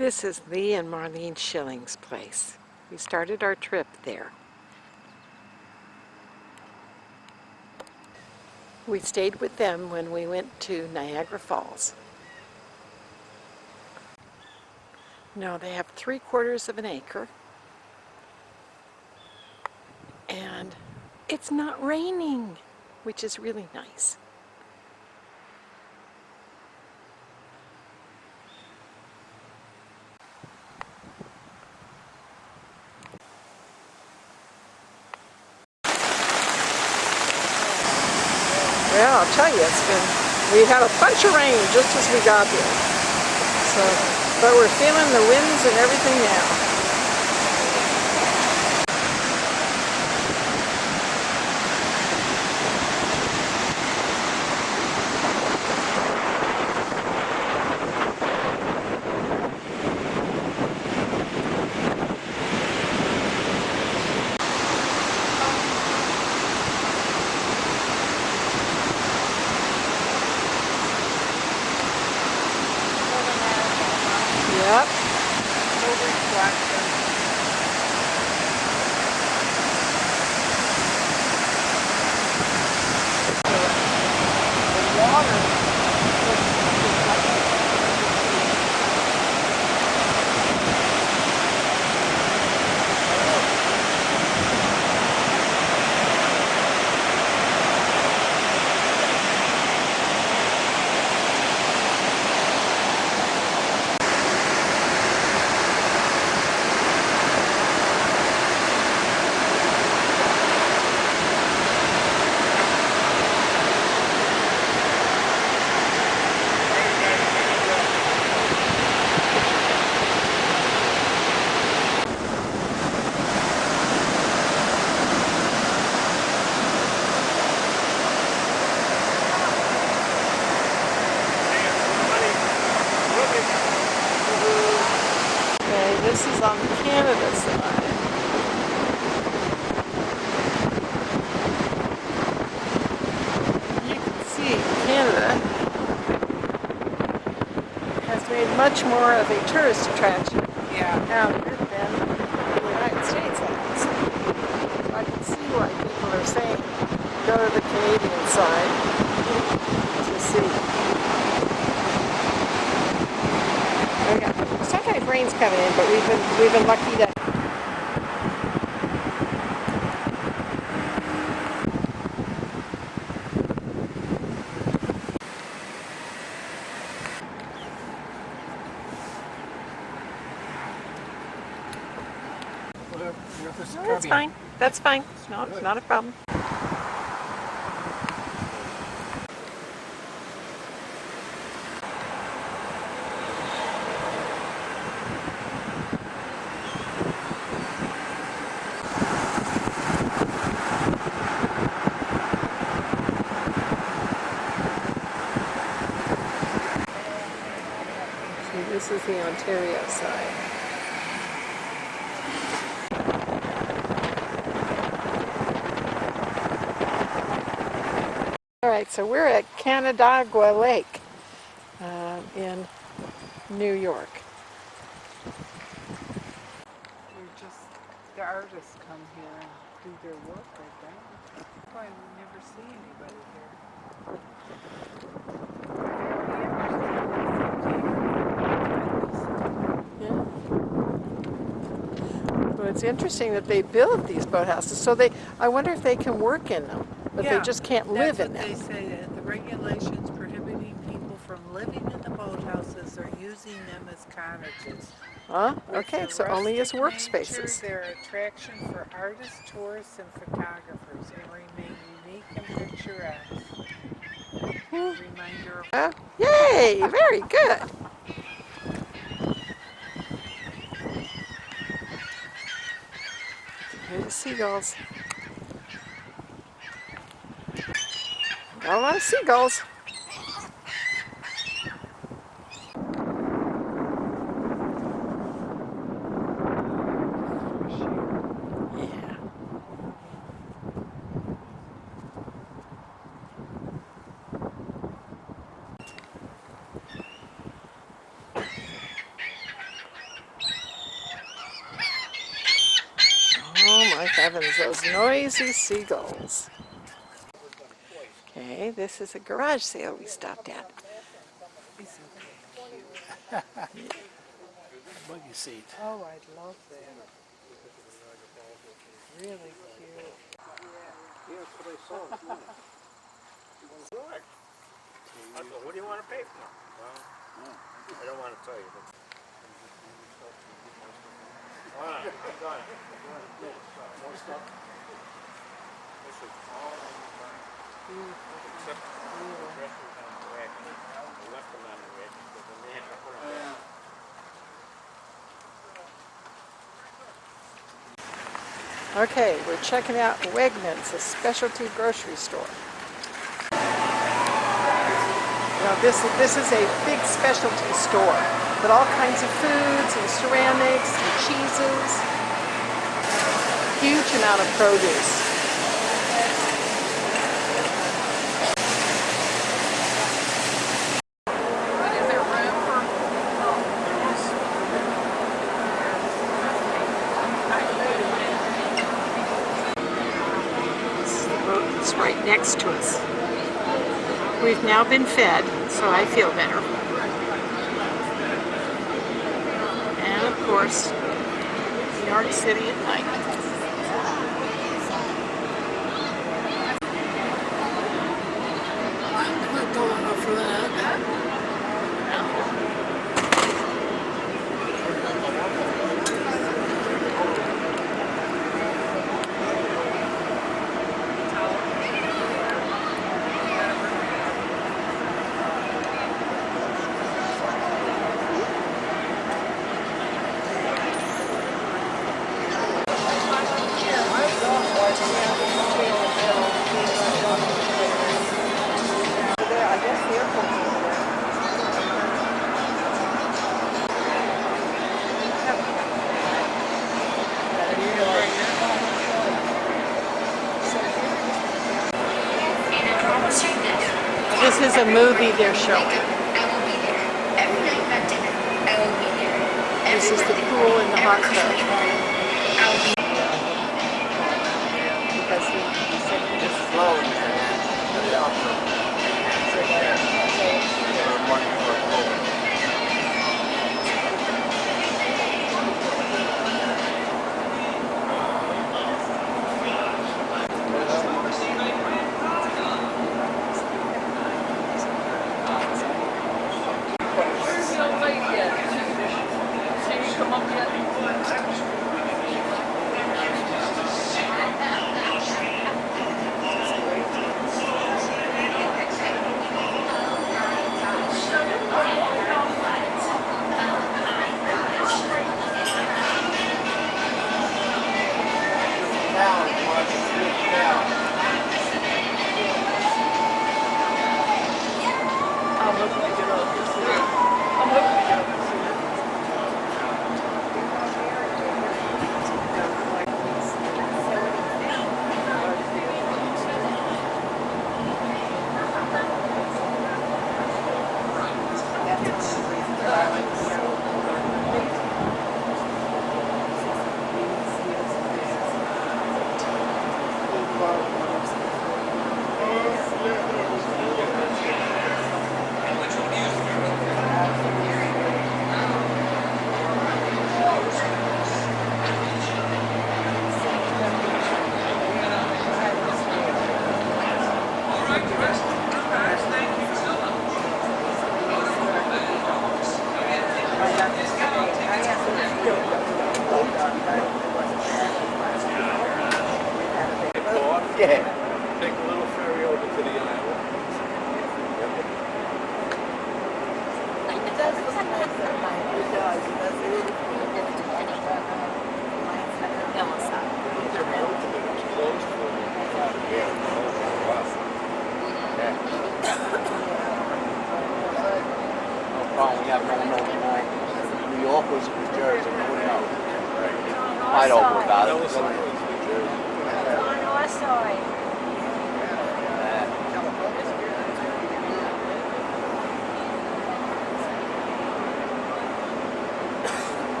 This is Lee and Marlene Schilling's place. We started our trip there. We stayed with them when we went to Niagara Falls. No, they have 3/4 of an acre. And it's not raining, which is really nice. Well, I'll tell you, we had a bunch of rain just as we got here. But we're feeling the winds and everything now. Yep. The water. This is on the Canada side. You can see Canada has made much more of a tourist attraction out of it than the United States has. So I can see why people are saying go to the Canadian side to see. Sometimes rain's coming in, but we've been lucky that no, that's fine. That's fine. No, it's not a problem. This is the Ontario side. Alright, so we're at Canandaigua Lake in New York. The artists come here and do their work right there. That's why we never see anybody Yeah. Well, it's interesting that they build these boathouses. So I wonder if they can work in them, but they just can't live in them. They say that the regulations prohibiting people from living in the boathouses or using them as cottages. Huh? Okay, so only as workspaces. They're an attraction for artists, tourists, and photographers and remain unique and picturesque. Reminder of... Yay! Very good! Here's the seagulls. Got a lot of seagulls. heavens, those noisy seagulls. Okay, this is a garage sale we stopped at. Buggy seat. Oh, I'd love that. Really cute. Yeah, that's what I saw this morning. What? What do you want to pay for? Well, I don't want to tell you. But... All right, I'm done. More stuff? This is all except the dressers on the rack. I left them on the rack because then they had to put them back. Okay, we're checking out Wegmans, a specialty grocery store. Now this is a big specialty store with all kinds of foods and ceramics and cheeses. Huge amount of produce. It's right next to us. We've now been fed, so I feel better. And of course, New York City at night. I'm not going up for that. This is a movie they're showing. This is the pool in the hot tub. Because he said he just flowed. Yeah. Take a little ferry over to the island. It does look nice at night. It does. It does. It really We have no New York was New Jersey, who knows? I don't know about it. Oh, no, I saw it.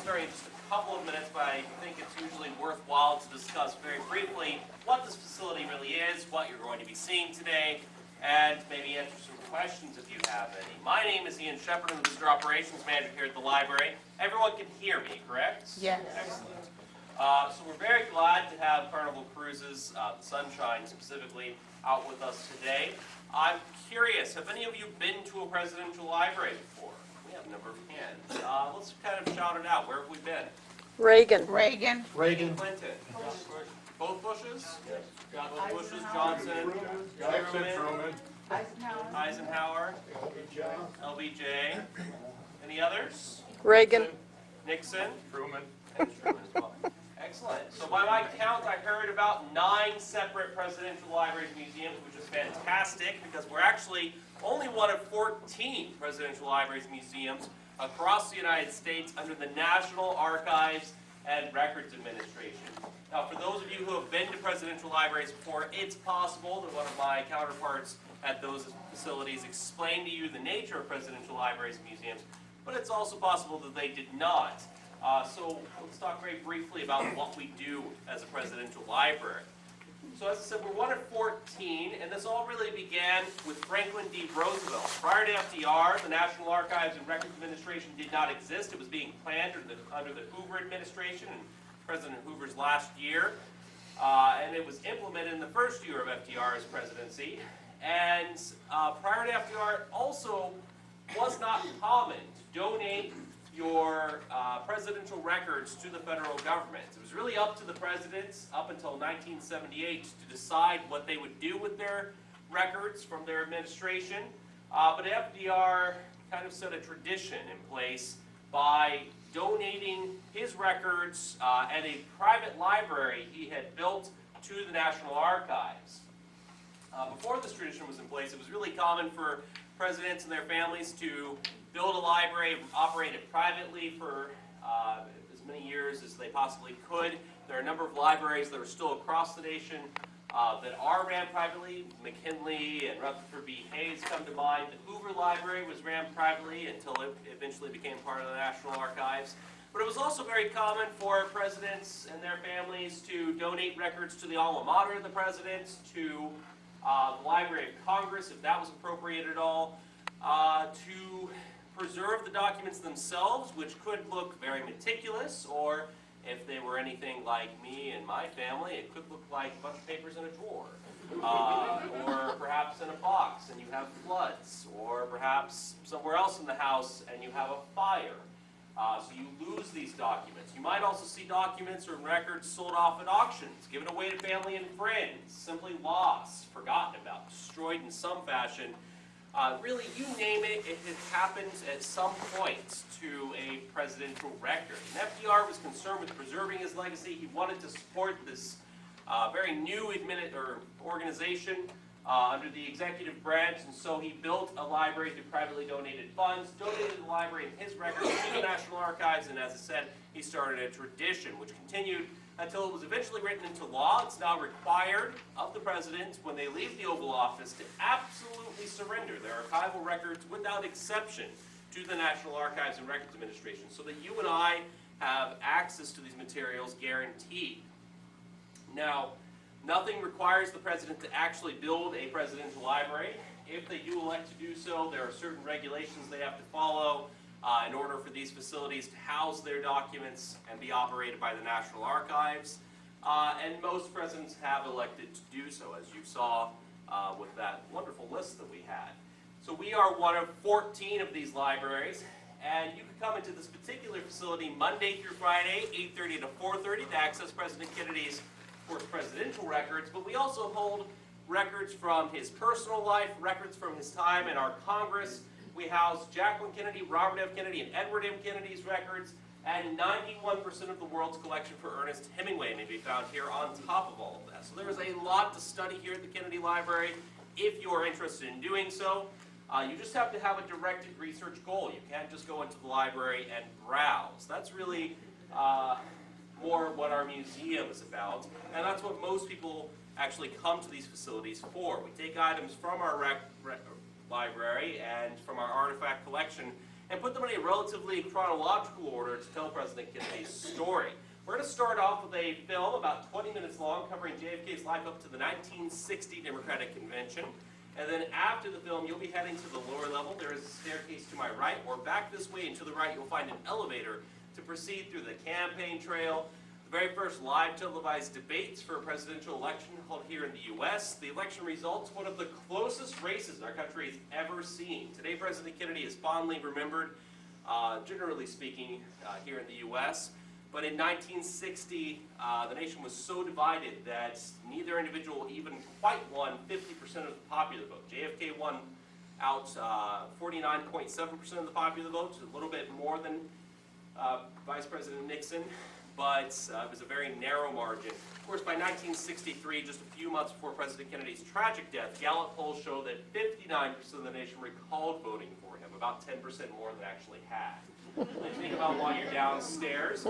starting in just a couple of minutes, but I think it's usually worthwhile to discuss very briefly what this facility really is, what you're going to be seeing today, and maybe answer some questions if you have any. My name is Ian Shepard. I'm the Visitor Operations Manager here at the library. Everyone can hear me, correct? Yes. Excellent. So we're very glad to have Carnival Cruises, the Sunshine specifically, out with us today. I'm curious, have any of you been to a presidential library before? We have a number of hands. Let's kind of shout it out. Where have we been? Reagan. Reagan. Clinton. Both Bushes? Both Bushes, Johnson, Truman, Eisenhower, LBJ. Any others? Reagan. Nixon. Truman. And Truman as well. Excellent. So by my count, I heard about 9 separate presidential libraries and museums, which is fantastic because we're actually only one of 14 presidential libraries and museums across the United States under the National Archives and Records Administration. Now, for those of you who have been to presidential libraries before, it's possible that one of my counterparts at those facilities explained to you the nature of presidential libraries and museums, but it's also possible that they did not. So let's talk very briefly about what we do as a presidential library. So as I said, we're one of 14, and this all really began with Franklin D. Roosevelt. Prior to FDR, the National Archives and Records Administration did not exist. It was being planned under the Hoover administration and President Hoover's last year. And it was implemented in the first year of FDR's presidency. And prior to FDR, it also was not common to donate your presidential records to the federal government. It was really up to the presidents up until 1978 to decide what they would do with their records from their administration. But FDR kind of set a tradition in place by donating his records at a private library he had built to the National Archives. Before this tradition was in place, it was really common for presidents and their families to build a library, operate it privately for as many years as they possibly could. There are a number of libraries that are still across the nation that are ran privately. McKinley and Rutherford B. Hayes come to mind. The Hoover Library was ran privately until it eventually became part of the National Archives. But it was also very common for presidents and their families to donate records to the alma mater of the presidents, to the Library of Congress, if that was appropriate at all, to preserve the documents themselves, which could look very meticulous, or if they were anything like me and my family, it could look like a bunch of papers in a drawer, or perhaps in a box and you have floods, or perhaps somewhere else in the house and you have a fire. So you lose these documents. You might also see documents or records sold off at auctions, given away to family and friends, simply lost, forgotten about, destroyed in some fashion. Really, you name it, it happens at some point to a presidential record. And FDR was concerned with preserving his legacy. He wanted to support this very new organization under the executive branch, and so he built a library through privately donated funds, donated the library and his records to the National Archives, and as I said, he started a tradition which continued until it was eventually written into law. It's now required of the president when they leave the Oval Office to absolutely surrender their archival records without exception to the National Archives and Records Administration so that you and I have access to these materials guaranteed. Now, nothing requires the president to actually build a presidential library. If they do elect to do so, there are certain regulations they have to follow in order for these facilities to house their documents and be operated by the National Archives. And most presidents have elected to do so, as you saw with that wonderful list that we had. So we are one of 14 of these libraries, and you can come into this particular facility Monday through Friday, 8:30 to 4:30 to access President Kennedy's, of course, presidential records, but we also hold records from his personal life, records from his time in our Congress. We house Jacqueline Kennedy, Robert F. Kennedy, and Edward M. Kennedy's records, and 91% of the world's collection for Ernest Hemingway may be found here on top of all of that. So there is a lot to study here at the Kennedy Library if you are interested in doing so. You just have to have a directed research goal. You can't just go into the library and browse. That's really more what our museum is about, and that's what most people actually come to these facilities for. We take items from our library and from our artifact collection and put them in a relatively chronological order to tell President Kennedy's story. We're going to start off with a film about 20 minutes long covering JFK's life up to the 1960 Democratic Convention. And then after the film, you'll be heading to the lower level. There is a staircase to my right, or back this way and to the right, you'll find an elevator to proceed through the campaign trail, the very first live televised debates for a presidential election held here in the U.S. The election results, one of the closest races our country has ever seen. Today, President Kennedy is fondly remembered, generally speaking, here in the U.S., but in 1960, the nation was so divided that neither individual even quite won 50% of the popular vote. JFK won out 49.7% of the popular vote, a little bit more than Vice President Nixon, but it was a very narrow margin. Of course, by 1963, just a few months before President Kennedy's tragic death, Gallup polls show that 59% of the nation recalled voting for him, about 10% more than actually had. Think about while you're downstairs,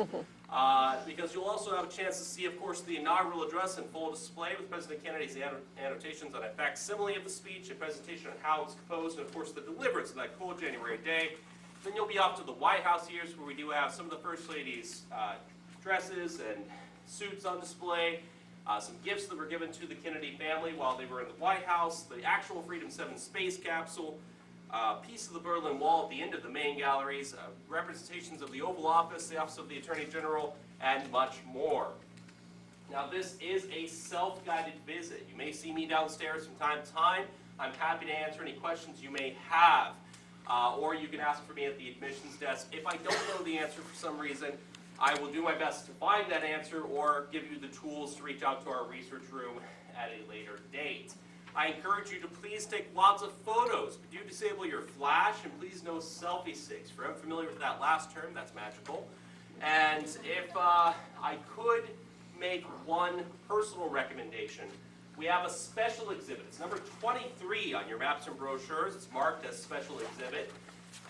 because you'll also have a chance to see, of course, the inaugural address in full display with President Kennedy's annotations on a facsimile of the speech, a presentation on how it's composed, and of course the deliverance of that cold January day. Then you'll be off to the White House here, where we do have some of the First Lady's dresses and suits on display, some gifts that were given to the Kennedy family while they were in the White House, the actual Freedom 7 space capsule, piece of the Berlin Wall at the end of the main galleries, representations of the Oval Office, the Office of the Attorney General, and much more. Now, this is a self-guided visit. You may see me downstairs from time to time. I'm happy to answer any questions you may have, or you can ask for me at the admissions desk. If I don't know the answer for some reason, I will do my best to find that answer or give you the tools to reach out to our research room at a later date. I encourage you to please take lots of photos, but do disable your flash, and please no selfie sticks. If you're unfamiliar with that last term, that's magical. And if I could make one personal recommendation, we have a special exhibit. It's number 23 on your maps and brochures. It's marked as special exhibit.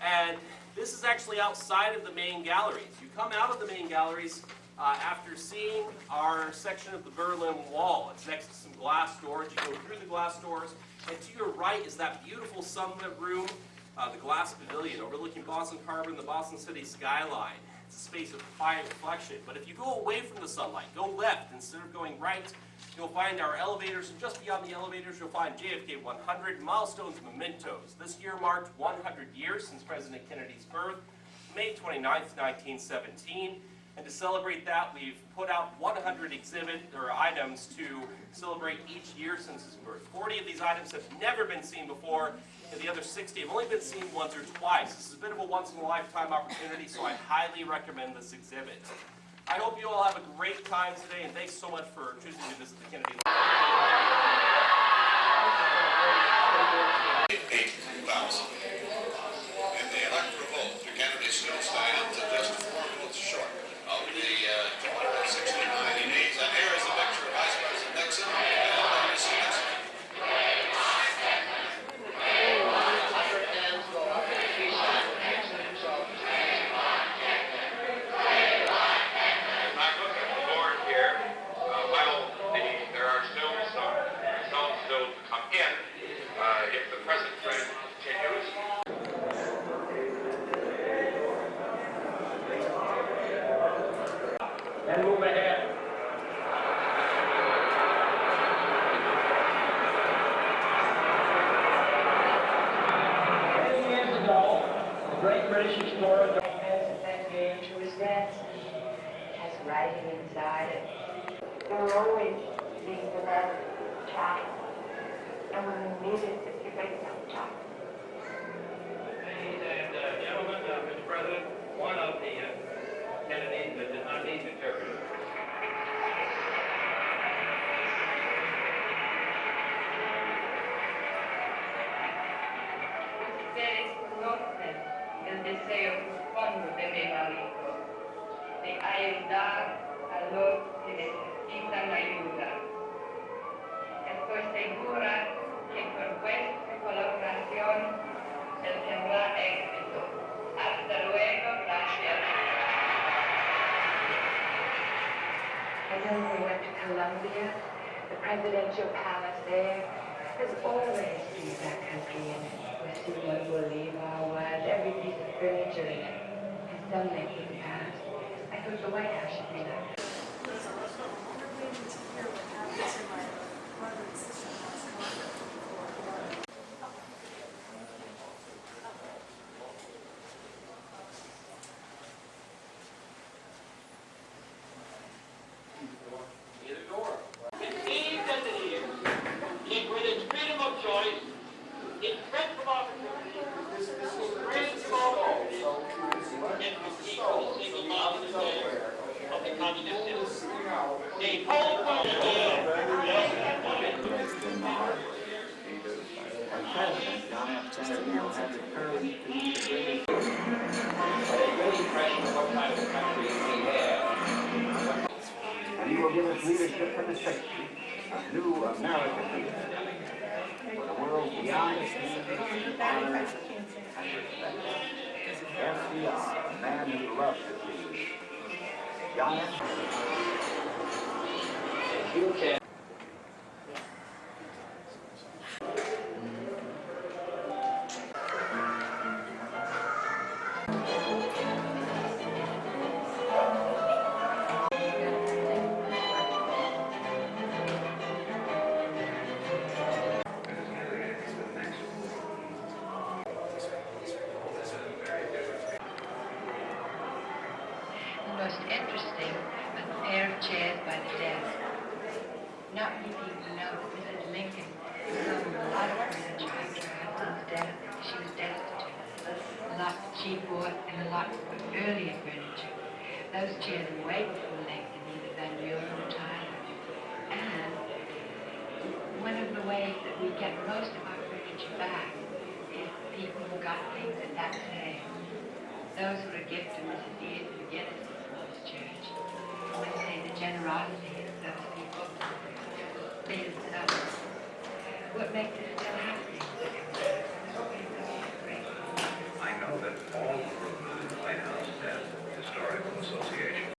And this is actually outside of the main galleries. You come out of the main galleries after seeing our section of the Berlin Wall. It's next to some glass doors. You go through the glass doors, and to your right is that beautiful sunlit room, the glass pavilion overlooking Boston Harbor and the Boston City skyline. It's a space of quiet reflection. But if you go away from the sunlight, go left instead of going right, you'll find our elevators, and just beyond the elevators, you'll find JFK 100 milestones and mementos. This year marked 100 years since President Kennedy's birth, May 29th, 1917. And to celebrate that, we've put out 100 items to celebrate each year since his birth. 40 of these items have never been seen before, and the other 60 have only been seen once or twice. This is a bit of a once-in-a-lifetime opportunity, so I highly recommend this exhibit. I hope you all have a great time today, and thanks so much for choosing to visit the Kennedy Library. 8,000. In the electoral vote, the Kennedy still stands at just 4 votes short of the 269 nominees. And here is the picture of Vice President Nixon and Mrs. Nixon. And move ahead. Many years ago, the great British explorer That game to his dance has writing inside it. There will always be the love child. And when we meet it, it's a great child. Ladies and gentlemen, Mr. President, one of the Kennedys that did not need an interpreter. Ustedes conocen el deseo profundo de mi marido de ayudar a los que necesitan ayuda. Estoy segura que con vuestra colaboración él tendrá éxito. Hasta luego, gracias. I know we went to Columbia, the presidential palace there. There's always been that country in it. Simon Bolivar was, every piece of furniture in it has suddenly put the past. I thought the White House should be like that. Conceived as it is, yet with its freedom of choice, its breadth of opportunity, its greatest of all opportunities, yet from equal single-minded affairs of the communist system. A whole And he will give us leadership for the safety of new American leaders. For the world beyond esteem, honor, and respect. FDR, a man who loves to please. Gina. You can. The most interesting was the pair of chairs by the desk. Not many people know that Mrs. Lincoln sold a lot of furniture after her husband's death. She was destitute. A lot that she bought and a lot of earlier furniture. Those chairs are way before Lincoln, either Van Buren or Tyler. And one of the ways that we get most of our furniture back is people who got things at that sale. Those were a gift to Mrs. Diaz and McGinnis Church. I say the generosity of those people is what makes it still happening. I know that all the rooms in the White House have historical association.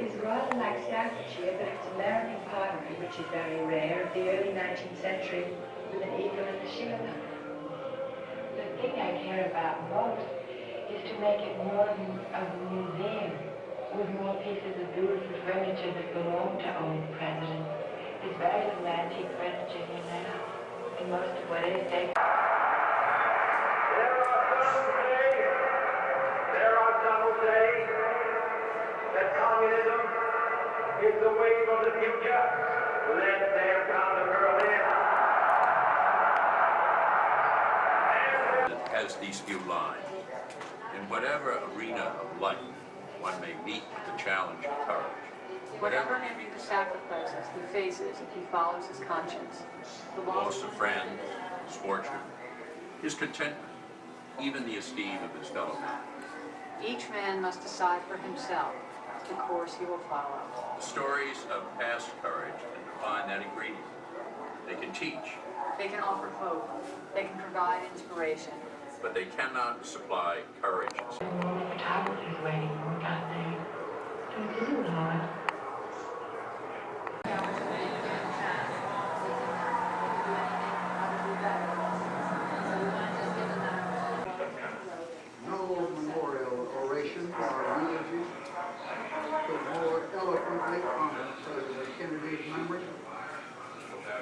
It's rather like Staffordshire, but it's American pottery, which is very rare, of the early 19th century, with an eagle and a shield. The thing I care about most is to make it more of a museum, with more pieces of beautiful furniture that belong to old presidents. There's very little antique furniture here now, and most of what is taken. There are some who say that communism is the wave of the future. Let them counter-hurl in. Has these few lines. In whatever arena of life one may meet the challenge of courage. Whatever may be the sacrifices he faces if he follows his conscience. The loss of friends, his fortune, his contentment, even the esteem of his fellow man. Each man must decide for himself the course he will follow. The stories of past courage can provide that ingredient. They can teach. They can offer hope. They can provide inspiration. But they cannot supply courage. Photographers waiting for it out there. It isn't hard. No memorial oration or eulogy could more eloquently honor President Kennedy's memory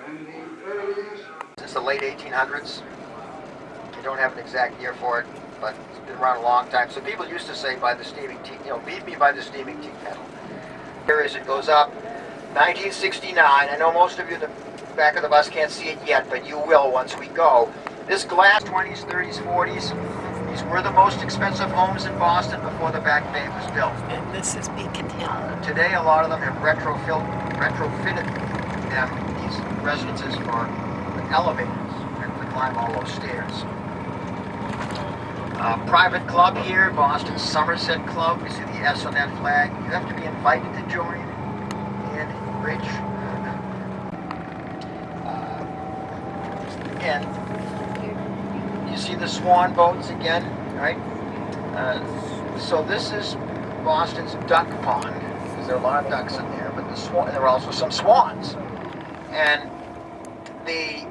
than the earliest. Since the late 1800s. I don't have an exact year for it, but it's been around a long time. So people used to say by the steaming tea, beat me by the steaming tea kettle. Here is it goes up, 1969. I know most of you in the back of the bus can't see it yet, but you will once we go. This glass, 20s, 30s, 40s, these were the most expensive homes in Boston before the Back Bay was built. And this is Beacon Hill. Today, a lot of them have retrofitted them, these residences, for elevators to climb all those stairs. Private club here, Boston Somerset Club. You see the S on that flag. You have to be invited to join and rich. Again, you see the swan boats again, right? So this is Boston's duck pond, because there are a lot of ducks in there, but there are also some swans. And the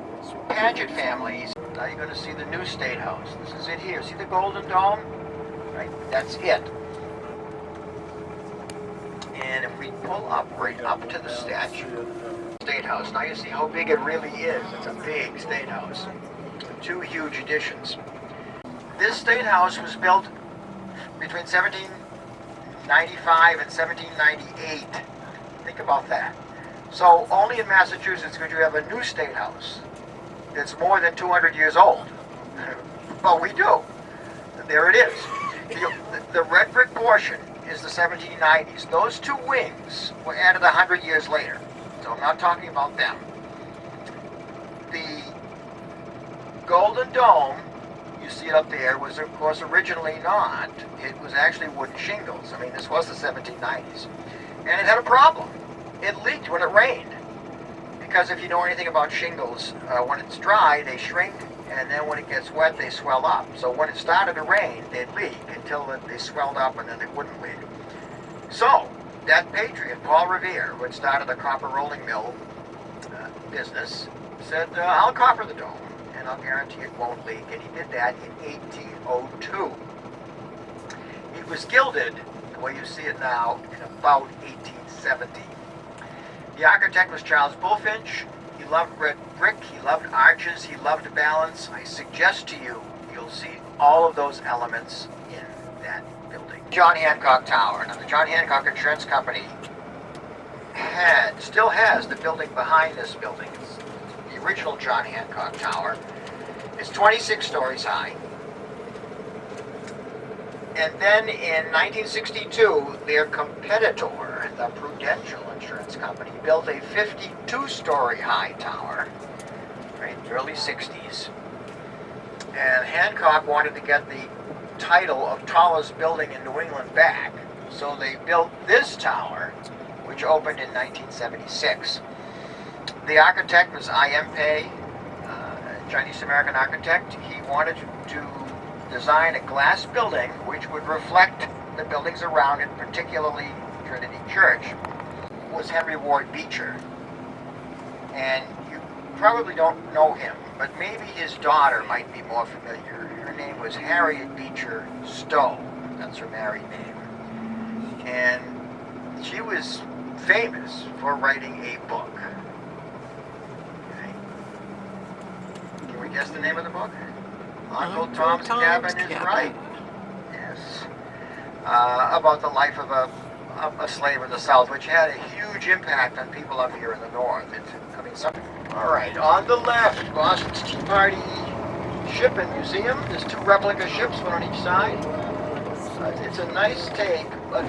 Paget families, Now you're going to see the new State House. This is it here. See the Golden Dome? Right, that's it. And if we pull up right up to the statue, State House, now you see how big it really is. It's a big State House. 2 huge additions. This State House was built between 1795 and 1798. Think about that. So only in Massachusetts could you have a new State House that's more than 200 years old. But we do. There it is. The red brick portion is the 1790s. Those 2 wings were added 100 years later. So I'm not talking about them. The Golden Dome, you see it up there, was of course originally not. It was actually wooden shingles. I mean, this was the 1790s. And it had a problem. It leaked when it rained. Because if you know anything about shingles, when it's dry, they shrink, and then when it gets wet, they swell up. So when it started to rain, they'd leak until they swelled up, and then they wouldn't leak. So, that patriot, Paul Revere, who had started a copper rolling mill business, said, I'll copper the dome, and I'll guarantee it won't leak. And he did that in 1802. It was gilded, the way you see it now, in about 1870. The architect was Charles Bulfinch. He loved red brick, he loved arches, he loved balance. I suggest to you, you'll see all of those elements in that building. John Hancock Tower. Now, the John Hancock Insurance Company still has the building behind this building. It's the original John Hancock Tower. It's 26 stories high. And then in 1962, their competitor, the Prudential Insurance Company, built a 52-story high tower, right, early 60s. And Hancock wanted to get the title of tallest building in New England back, so they built this tower, which opened in 1976. The architect was I.M. Pei, a Chinese-American architect. He wanted to design a glass building which would reflect the buildings around it, particularly Trinity Church. It was Henry Ward Beecher. And you probably don't know him, but maybe his daughter might be more familiar. Her name was Harriet Beecher Stowe. That's her married name. And she was famous for writing a book. Okay. Can we guess the name of the book? Uncle Tom's Cabin is Right. Yes. About the life of a slave in the South, which had a huge impact on people up here in the North. All right, on the left, Boston's Tea Party Ship and Museum. There's 2 replica ships, one on each side. It's a nice take, but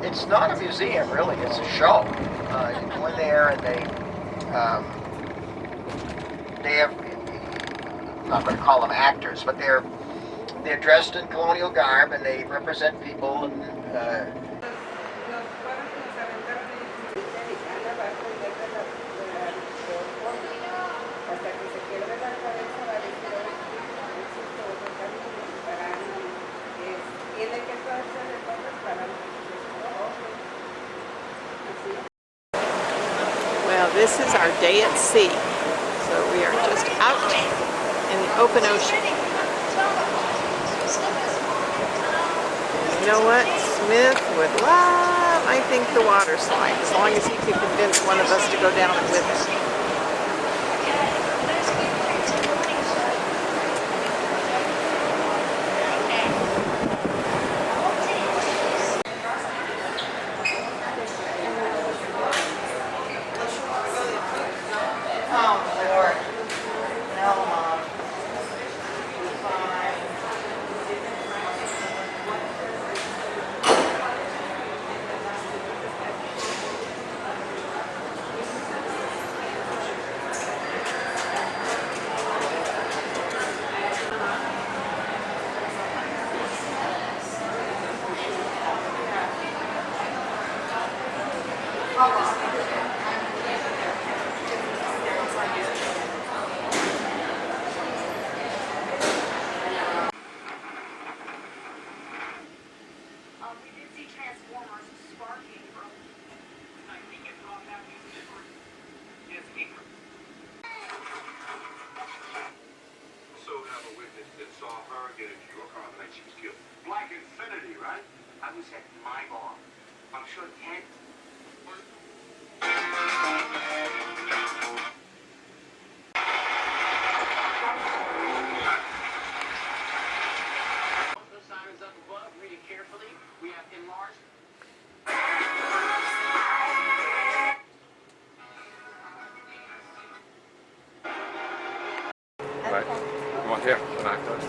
it's not a museum, really. It's a show. You go in there and they have, I'm not going to call them actors, but they're dressed in colonial garb and they represent people. And Well, this is our day at sea. So we are just out in the open ocean. You know what? Smith would love, I think, the water slide, as long as he could convince one of us to go down it with him. that saw her get into your car the night she was killed. Black Infinity, right? I was at my bar. I'm sure Ted. The sign is up above. Read it carefully. We have enlarged. Right. You want here? Binoculars?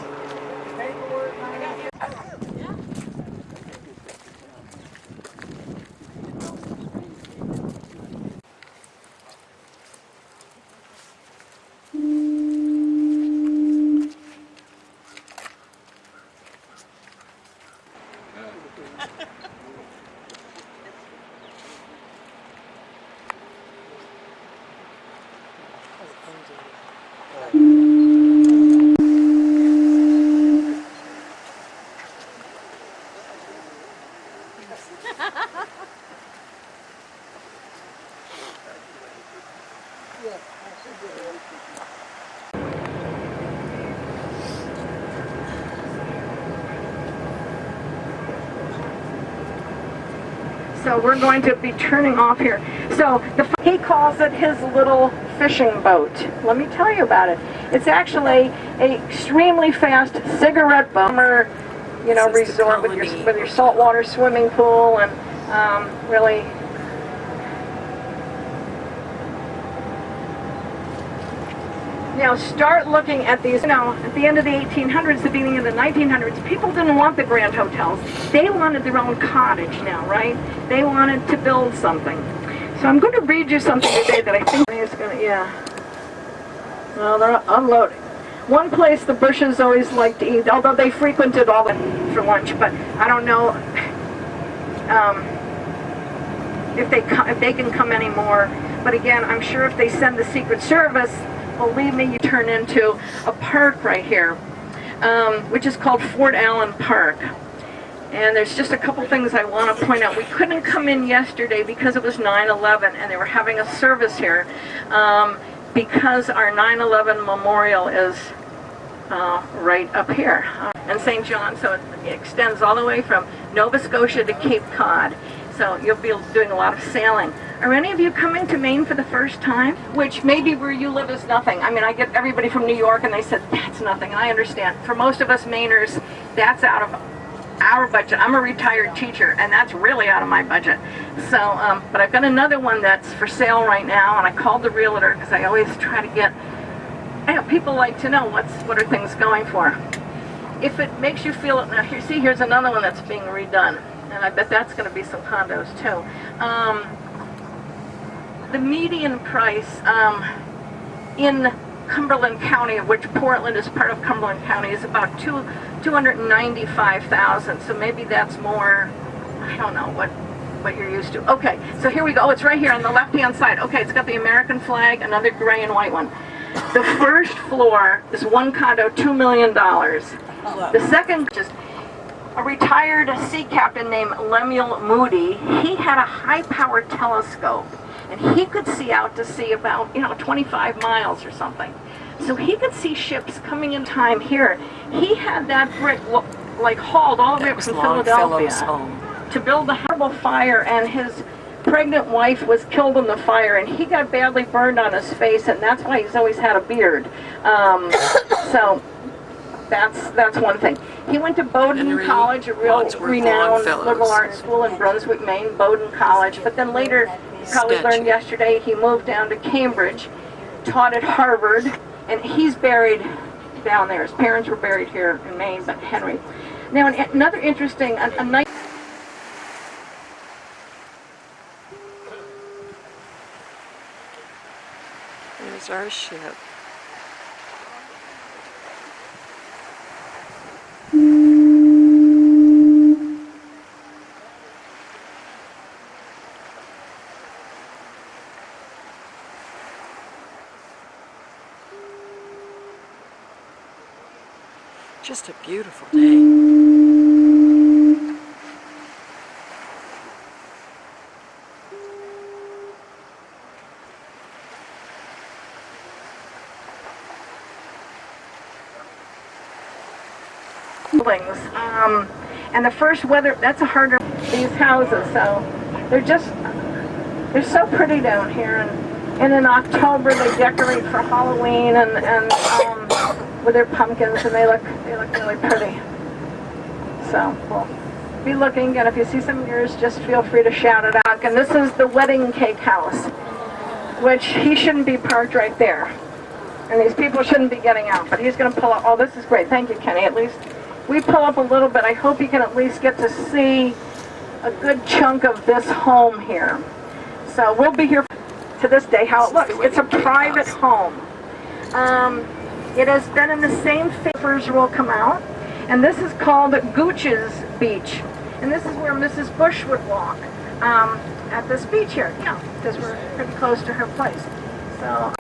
So we're going to be turning off here. So he calls it his little fishing boat. Let me tell you about it. It's actually an extremely fast cigarette bomber, you know, resort with your saltwater swimming pool and really. Now start looking at these, you know, at the end of the 1800s, the beginning of the 1900s, people didn't want the grand hotels. They wanted their own cottage now, right? They wanted to build something. So I'm going to read you something today that I think is going to, yeah. Well, they're unloading. One place the Bushes always liked to eat, although they frequented all the for lunch, but I don't know if they can come anymore. But again, I'm sure if they send the Secret Service, believe me, you turn into a park right here, which is called Fort Allen Park. And there's just a couple things I want to point out. We couldn't come in yesterday because it was 9/11 and they were having a service here because our 9/11 memorial is right up here in St. John. So it extends all the way from Nova Scotia to Cape Cod. So you'll be doing a lot of sailing. Are any of you coming to Maine for the first time? Which maybe where you live is nothing. I mean, I get everybody from New York and they said, that's nothing. And I understand. For most of us Mainers, that's out of our budget. I'm a retired teacher and that's really out of my budget. So, but I've got another one that's for sale right now, and I called the realtor because I always try to get, I know people like to know what are things going for. If it makes you feel, now here, see, here's another one that's being redone. And I bet that's going to be some condos too. The median price in Cumberland County, of which Portland is part of Cumberland County, is about $295,000. So maybe that's more, I don't know what you're used to. Okay, so here we go. Oh, it's right here on the left-hand side. Okay, it's got the American flag, another gray and white one. The first floor is one condo, $2 million. The second, just a retired sea captain named Lemuel Moody. He had a high-powered telescope, and he could see out to sea about, 25 miles or something. So he could see ships coming in time here. He had that brick like hauled all the way up from Philadelphia to build the horrible fire, and his pregnant wife was killed in the fire, and he got badly burned on his face, and that's why he's always had a beard. So that's one thing. He went to Bowdoin College, a real renowned liberal arts school in Brunswick, Maine, Bowdoin College. But then later, you probably learned yesterday, he moved down to Cambridge, taught at Harvard, and he's buried down there. His parents were buried here in Maine, but Henry. Now, another interesting, a nice. There's our ship. Just a beautiful day. buildings. And the first weather, that's a harder, these houses, so they're so pretty down here. And in October they decorate for Halloween and with their pumpkins, and they look really pretty. So we'll be looking, and if you see some of yours, just feel free to shout it out. And this is the wedding cake house, which he shouldn't be parked right there. And these people shouldn't be getting out, but he's going to pull up. Oh, this is great. Thank you, Kenny. At least we pull up a little bit. I hope you can at least get to see a good chunk of this home here. So we'll be here to this day, how it looks. It's a private home. It has been in the same papers will come out. And this is called Gooch's Beach. And this is where Mrs. Bush would walk at this beach here. Yeah, because we're pretty close to her place. So.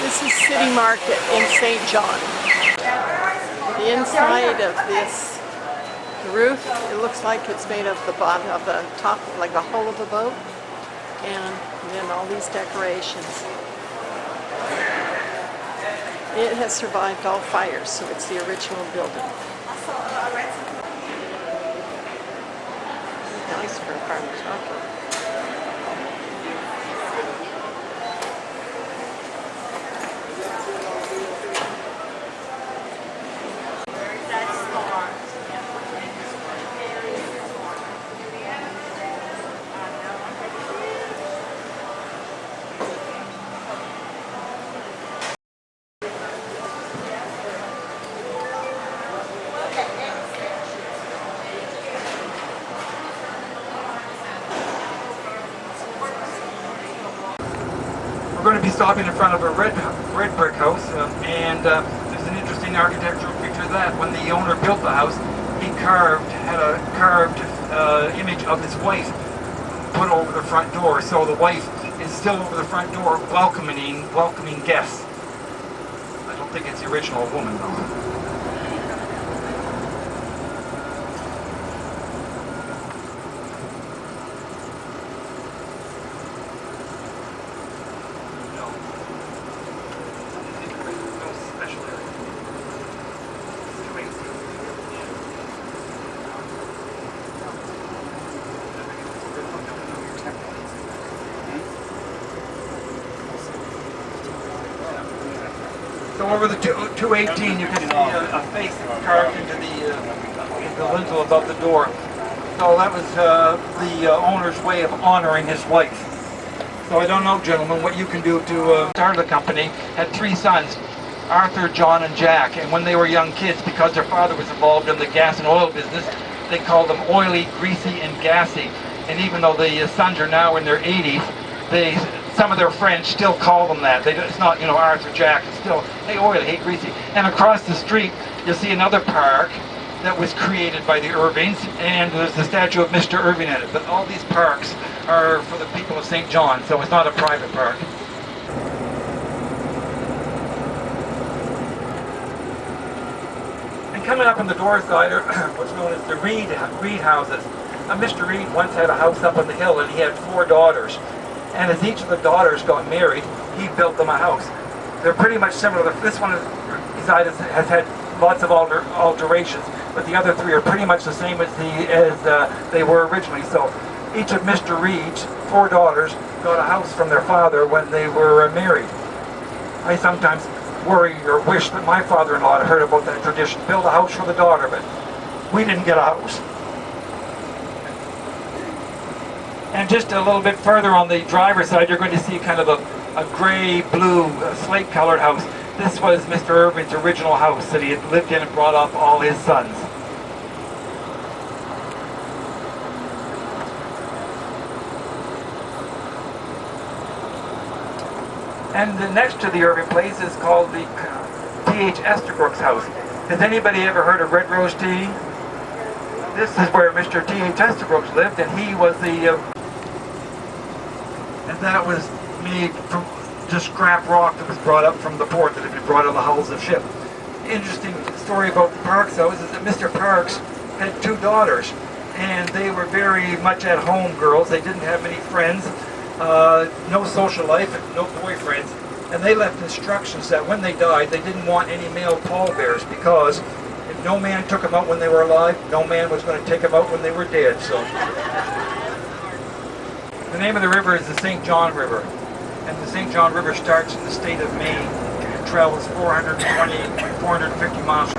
This is City Market in St. John. The inside of this roof, it looks like it's made of the bottom of the top, like a hull of a boat, and then all these decorations. It has survived all fires, so it's the original building. Nice for a farmer's market. We're going to be stopping in front of a red brick house, and there's an interesting architectural feature of that. When the owner built the house, he had a carved image of his wife put over the front door, so the wife is still over the front door welcoming guests. I don't think it's the original woman though. So over the 218, you can see a face carved into the lintel above the door. So that was the owner's way of honoring his wife. So I don't know, gentlemen, what you can do to start the company. Had 3 sons, Arthur, John, and Jack. And when they were young kids, because their father was involved in the gas and oil business, they called them oily, greasy, and gassy. And even though the sons are now in their 80s, some of their friends still call them that. It's not, Arthur, Jack. It's still, hey, oily, hey, greasy. And across the street, you'll see another park that was created by the Irvings, and there's the statue of Mr. Irving in it. But all these parks are for the people of St. John, so it's not a private park. And coming up on the door side are what's known as the Reed houses. Mr. Reed once had a house up on the hill, and he had 4 daughters. And as each of the daughters got married, he built them a house. They're pretty much similar. This one has had lots of alterations, but the other 3 are pretty much the same as they were originally. So each of Mr. Reed's 4 daughters got a house from their father when they were married. I sometimes worry or wish that my father-in-law had heard about that tradition, build a house for the daughter, but we didn't get a house. And just a little bit further on the driver's side, you're going to see kind of a gray-blue, slate-colored house. This was Mr. Irving's original house that he had lived in and brought up all his sons. And next to the Irving place is called the T.H. Estabrook's house. Has anybody ever heard of Red Rose Tea? This is where Mr. T.H. Estabrook lived, and he was the... and that was made from just scrap rock that was brought up from the port that had been brought on the hulls of ship. Interesting story about the Parks, though, is that Mr. Parks had 2 daughters, and they were very much at home girls. They didn't have many friends, no social life, and no boyfriends, and they left instructions that when they died, they didn't want any male pallbearers, because if no man took them out when they were alive, no man was going to take them out when they were dead. So the name of the river is the St. John River, and the St. John River starts in the state of Maine and travels 450 miles.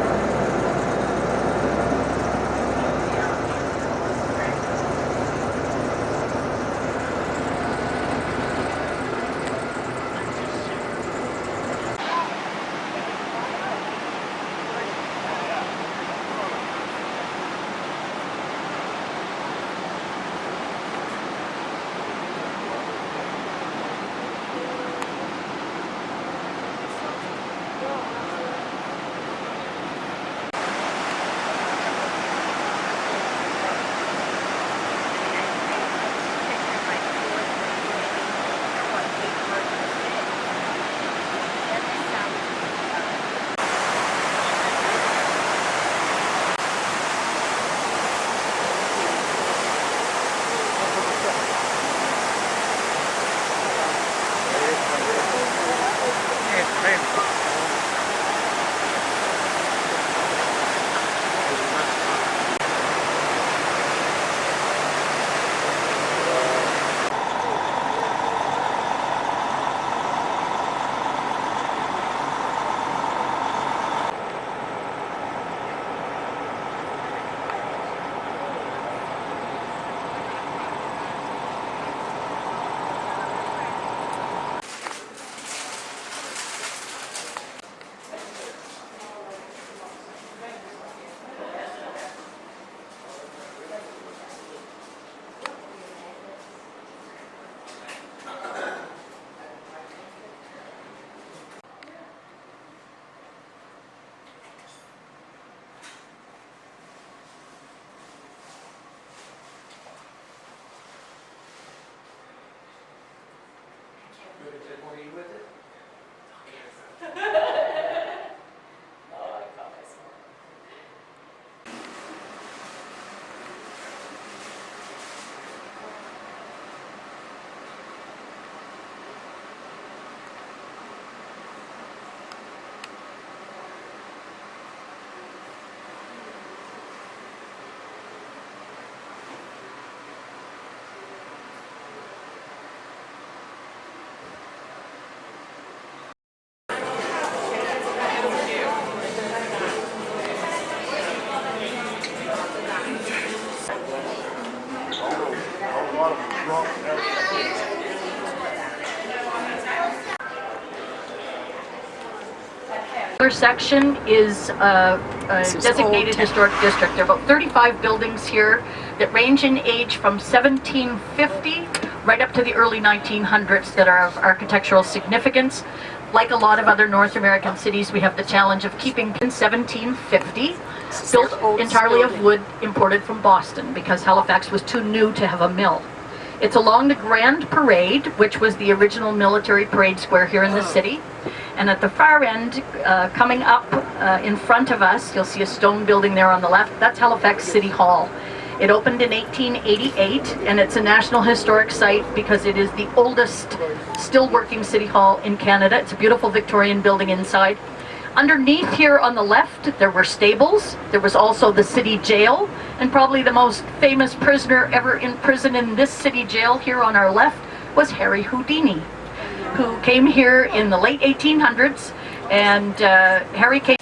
Section is a designated historic district. There are about 35 buildings here that range in age from 1750 right up to the early 1900s that are of architectural significance. Like a lot of other North American cities, we have the challenge of keeping in 1750, built entirely of wood imported from Boston because Halifax was too new to have a mill. It's along the Grand Parade, which was the original military parade square here in the city. And at the far end, coming up in front of us, you'll see a stone building there on the left. That's Halifax City Hall. It opened in 1888, and it's a National Historic Site because it is the oldest still working city hall in Canada. It's a beautiful Victorian building inside. Underneath here on the left, there were stables. There was also the city jail, and probably the most famous prisoner ever in prison in this city jail here on our left was Harry Houdini, who came here in the late 1800s, and Harry came.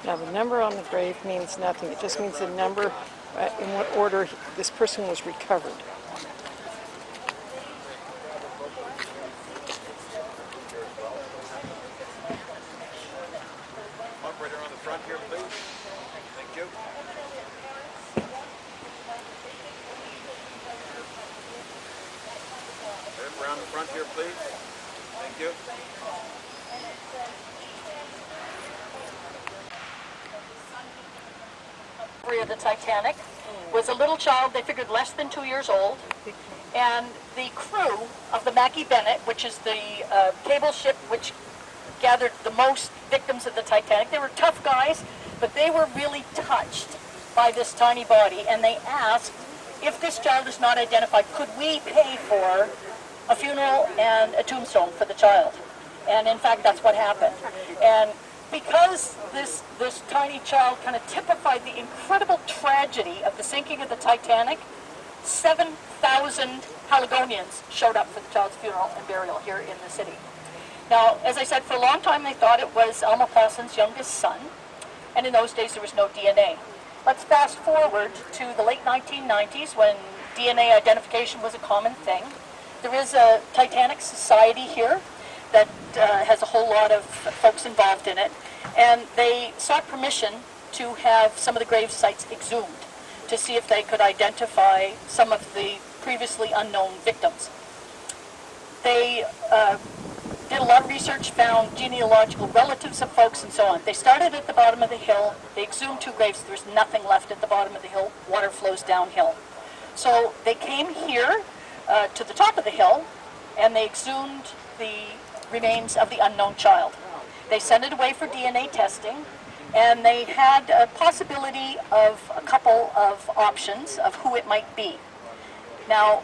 Now the number on the grave means nothing. It just means the number in what order this person was recovered. Operator on the front here, please. Thank you. Around the front here, please. Thank you. Of the Titanic was a little child, they figured less than 2 years old, and the crew of the Mackie Bennett, which is the cable ship which gathered the most victims of the Titanic. They were tough guys, but they were really touched by this tiny body, and they asked, if this child is not identified, could we pay for a funeral and a tombstone for the child? And in fact, that's what happened. And because this tiny child kind of typified the incredible tragedy of the sinking of the Titanic, 7,000 Haligonians showed up for the child's funeral and burial here in the city. Now, as I said, for a long time they thought it was Alma Paulson's youngest son, and in those days there was no DNA. Let's fast forward to the late 1990s when DNA identification was a common thing. There is a Titanic Society here that has a whole lot of folks involved in it, and they sought permission to have some of the grave sites exhumed to see if they could identify some of the previously unknown victims. They did a lot of research, found genealogical relatives of folks and so on. They started at the bottom of the hill, they exhumed 2 graves, there's nothing left at the bottom of the hill, water flows downhill. So they came here to the top of the hill, and they exhumed the remains of the unknown child. They sent it away for DNA testing, and they had a possibility of a couple of options of who it might be. Now,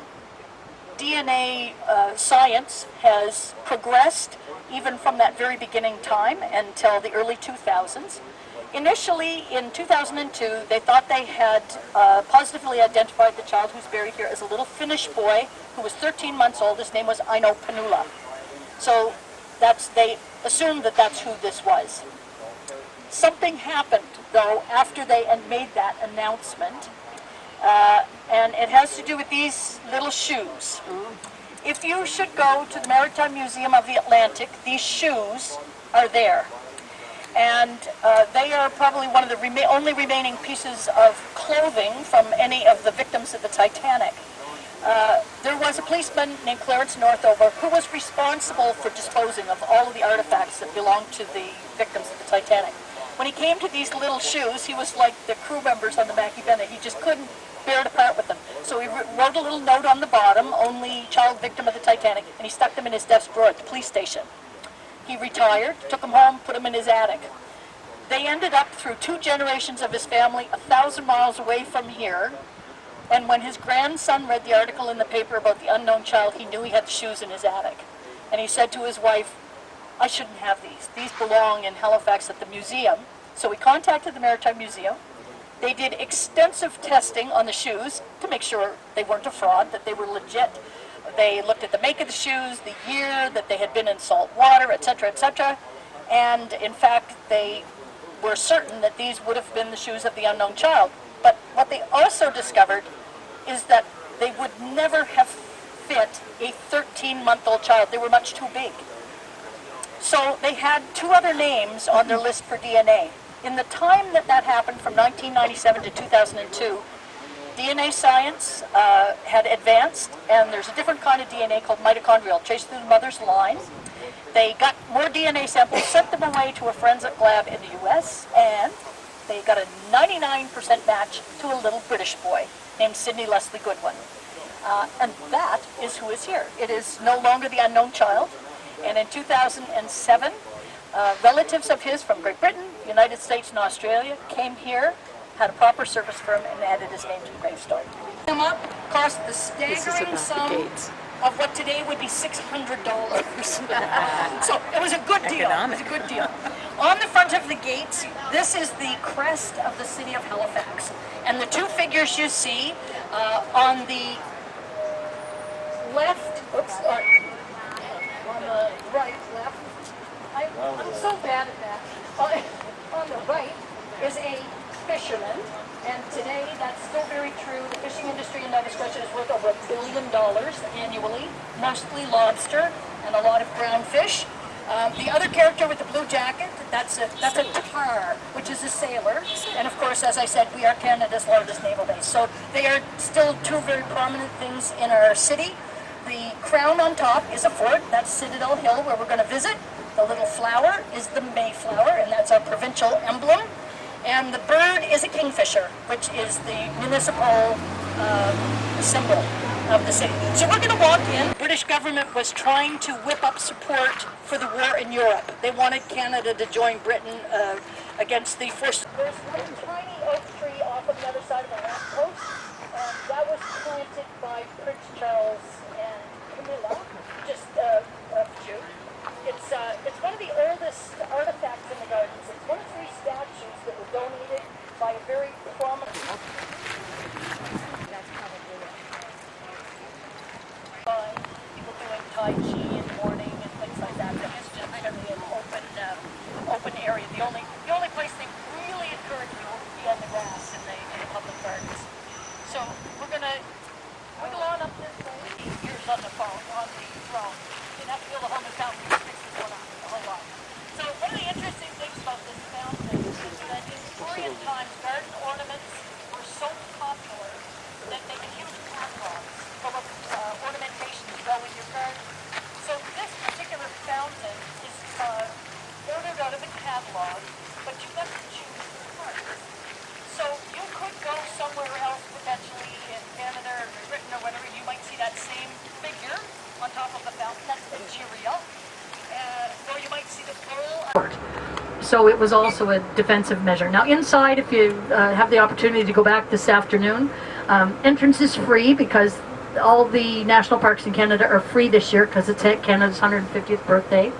DNA science has progressed even from that very beginning time until the early 2000s. Initially, in 2002, they thought they had positively identified the child who's buried here as a little Finnish boy who was 13 months old. His name was Aino Panula. So they assumed that that's who this was. Something happened, though, after they had made that announcement, and it has to do with these little shoes. If you should go to the Maritime Museum of the Atlantic, these shoes are there. And they are probably one of the only remaining pieces of clothing from any of the victims of the Titanic. There was a policeman named Clarence Northover who was responsible for disposing of all of the artifacts that belonged to the victims of the Titanic. When he came to these little shoes, he was like the crew members on the Mackie Bennett. He just couldn't bear to part with them. So he wrote a little note on the bottom, only child victim of the Titanic, and he stuck them in his desk drawer at the police station. He retired, took them home, put them in his attic. They ended up through 2 generations of his family 1,000 miles away from here. And when his grandson read the article in the paper about the unknown child, he knew he had the shoes in his attic. And he said to his wife, I shouldn't have these. These belong in Halifax at the museum. So he contacted the Maritime Museum. They did extensive testing on the shoes to make sure they weren't a fraud, that they were legit. They looked at the make of the shoes, the year that they had been in salt water, etc., etc. And in fact, they were certain that these would have been the shoes of the unknown child. But what they also discovered is that they would never have fit a 13-month-old child. They were much too big. So they had 2 other names on their list for DNA. In the time that happened, from 1997 to 2002, DNA science had advanced, and there's a different kind of DNA called mitochondrial, traced through the mother's line. They got more DNA samples, sent them away to a forensic lab in the US, and they got a 99% match to a little British boy named Sidney Leslie Goodwin. And that is who is here. It is no longer the unknown child. And in 2007, relatives of his from Great Britain, United States, and Australia came here, had a proper service for him, and added his name to the gravestone. Him up cost the staggering sum of what today would be $600. So it was a good deal. It was a good deal. On the front of the gates, this is the crest of the city of Halifax. And the 2 figures you see on the left, on the right, left, I'm so bad at that. On the right fishermen, and today that's still very true. The fishing industry in Nova Scotia is worth over $1 billion annually, mostly lobster and a lot of brown fish. The other character with the blue jacket, that's a tar, which is a sailor. And of course, as I said, we are Canada's largest naval base. So they are still two very prominent things in our city. The crown on top is a fort, that's Citadel Hill, where we're going to visit. The little flower is the Mayflower, and that's our provincial emblem. And the bird is a kingfisher, which is the municipal symbol of the city. So we're going to walk in. The British government was trying to whip up support for the war in Europe. They wanted Canada to join Britain against the forces. There's one tiny oak tree off on the other side of the lamppost, and that was planted by Prince Charles and Camilla, just a few. It's one of the oldest artifacts in the gardens. It's one of 3 statues that were donated by a very prominent... That's probably it. People doing Tai Chi in the morning and things like that. But it's just kind of an open area. The only place they really encourage you will be on the grass in the public gardens. So we're going to wiggle on up this way. Years on the throne. You'd have to build a whole new fountain to fix this one up a whole lot. So one of the interesting things about this fountain is that in Victorian times, garden ornaments were so popular that they made huge catalogs full of ornamentation to go in your garden. So this particular fountain is ordered out of a catalog, but you have to choose the parts. So you could go somewhere else potentially in Canada or Britain or whatever, you might see that same figure on top of the fountain, that's Nigeria, or you might see the bowl. So it was also a defensive measure. Now inside, if you have the opportunity to go back this afternoon, entrance is free because all the national parks in Canada are free this year because it's Canada's 150th birthday.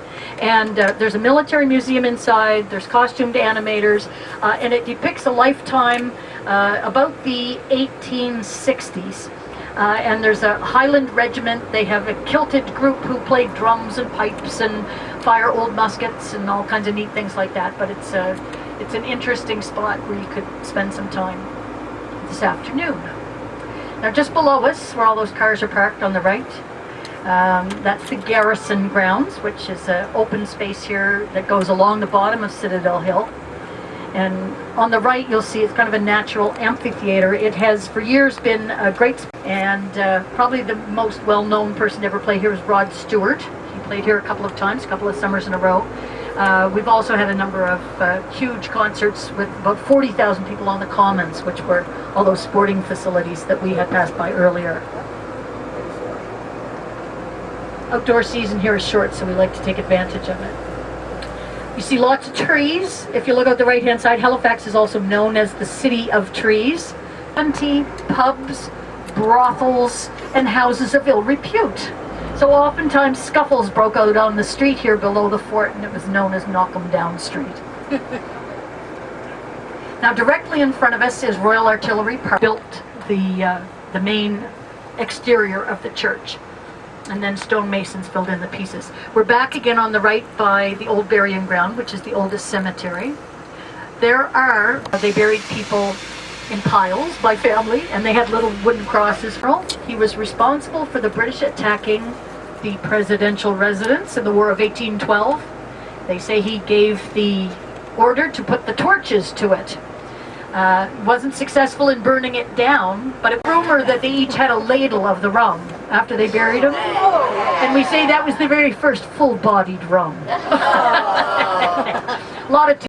And there's a military museum inside, there's costumed animators, and it depicts a lifetime about the 1860s. And there's a Highland regiment. They have a kilted group who play drums and pipes and fire old muskets and all kinds of neat things like that. But it's an interesting spot where you could spend some time this afternoon. Now just below us, where all those cars are parked on the right, that's the Garrison Grounds, which is an open space here that goes along the bottom of Citadel Hill. And on the right, you'll see it's kind of a natural amphitheater. It has for years been a great, and probably the most well-known person to ever play here is Rod Stewart. He played here a couple of times, a couple of summers in a row. We've also had a number of huge concerts with about 40,000 people on the Commons, which were all those sporting facilities that we had passed by earlier. Outdoor season here is short, so we like to take advantage of it. You see lots of trees. If you look at the right-hand side, Halifax is also known as the City of Trees. Plenty, pubs, brothels, and houses of ill repute. So oftentimes scuffles broke out on the street here below the fort, and it was known as Knock 'em Down Street. Now directly in front of us is Royal Artillery Park. Built the main exterior of the church. And then stonemasons filled in the pieces. We're back again on the right by the old burying ground, which is the oldest cemetery. They buried people in piles by family, and they had little wooden crosses. He was responsible for the British attacking the presidential residence in the War of 1812. They say he gave the order to put the torches to it. Wasn't successful in burning it down, but a rumor that they each had a ladle of the rum after they buried him. And we say that was the very first full-bodied rum. A lot of